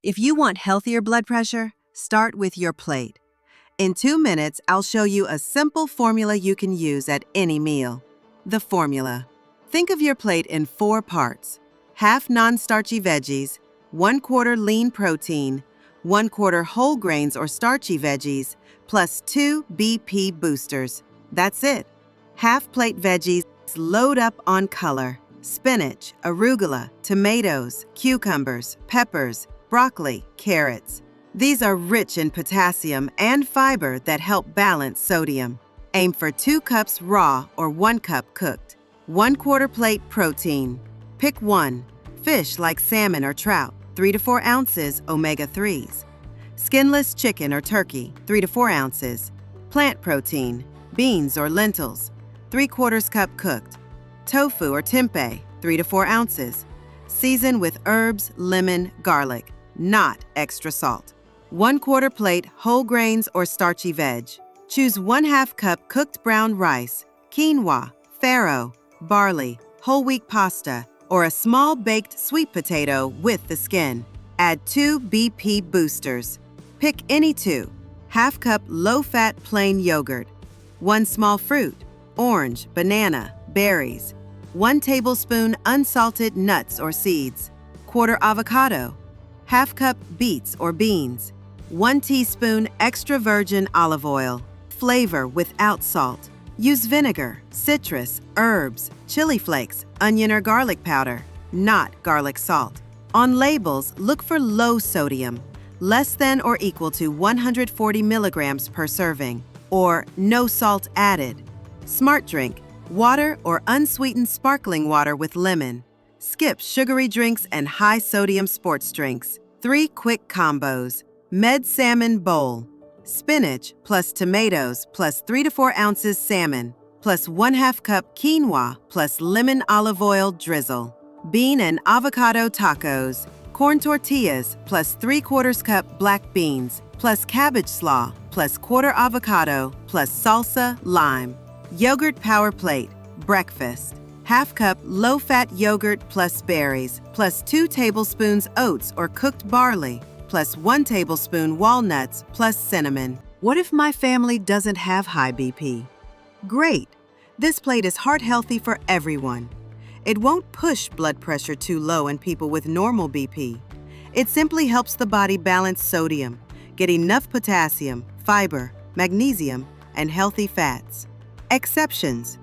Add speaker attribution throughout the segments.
Speaker 1: If you want healthier blood pressure, start with your plate. In 2 minutes, I'll show you a simple formula you can use at any meal. The formula. Think of your plate in 4 parts. Half non-starchy veggies, 1/4 lean protein, 1/4 whole grains or starchy veggies, plus 2 BP boosters. That's it. Half plate veggies load up on color. Spinach, arugula, tomatoes, cucumbers, peppers, broccoli, carrots. These are rich in potassium and fiber that help balance sodium. Aim for 2 cups raw or 1 cup cooked. 1/4 plate protein. Pick one. Fish like salmon or trout, 3 to 4 ounces omega-3s. Skinless chicken or turkey, 3 to 4 ounces. Plant protein, beans or lentils, 3/4 cup cooked. Tofu or tempeh, 3 to 4 ounces. Season with herbs, lemon, garlic, not extra salt. 1/4 plate whole grains or starchy veg. Choose 1/2 cup cooked brown rice, quinoa, farro, barley, whole wheat pasta, or a small baked sweet potato with the skin. Add 2 BP boosters. Pick any 2. 1/2 cup low-fat plain yogurt. 1 small fruit, orange, banana, berries. 1 tablespoon unsalted nuts or seeds. 1/4 avocado. 1/2 cup beets or beans. 1 teaspoon extra virgin olive oil. Flavor without salt. Use vinegar, citrus, herbs, chili flakes, onion or garlic powder, not garlic salt. On labels, look for low sodium, less than or equal to 140 milligrams per serving, or no salt added. Smart drink, water or unsweetened sparkling water with lemon. Skip sugary drinks and high sodium sports drinks. 3 quick combos. Med salmon bowl. Spinach plus tomatoes plus 3 to 4 ounces salmon plus 1/2 cup quinoa plus lemon olive oil drizzle. Bean and avocado tacos. Corn tortillas plus 3/4 cup black beans plus cabbage slaw plus 1/4 avocado plus salsa lime. Yogurt power plate. Breakfast. 1/2 cup low-fat yogurt plus berries plus 2 tablespoons oats or cooked barley plus 1 tablespoon walnuts plus cinnamon. What if my family doesn't have high BP? Great! This plate is heart-healthy for everyone. It won't push blood pressure too low in people with normal BP. It simply helps the body balance sodium, get enough potassium, fiber, magnesium, and healthy fats. Exceptions: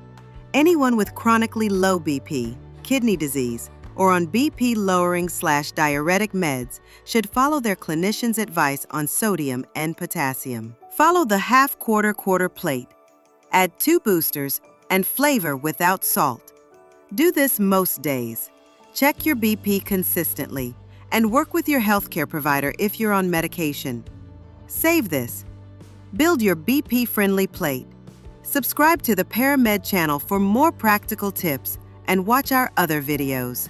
Speaker 1: anyone with chronically low BP, kidney disease, or on BP-lowering/diuretic meds should follow their clinician's advice on sodium and potassium. Follow the 1/2-1/4 plate. Add 2 boosters and flavor without salt. Do this most days. Check your BP consistently and work with your healthcare provider if you're on medication. Save this. Build your BP-friendly plate. Subscribe to the Paramed channel for more practical tips and watch our other videos.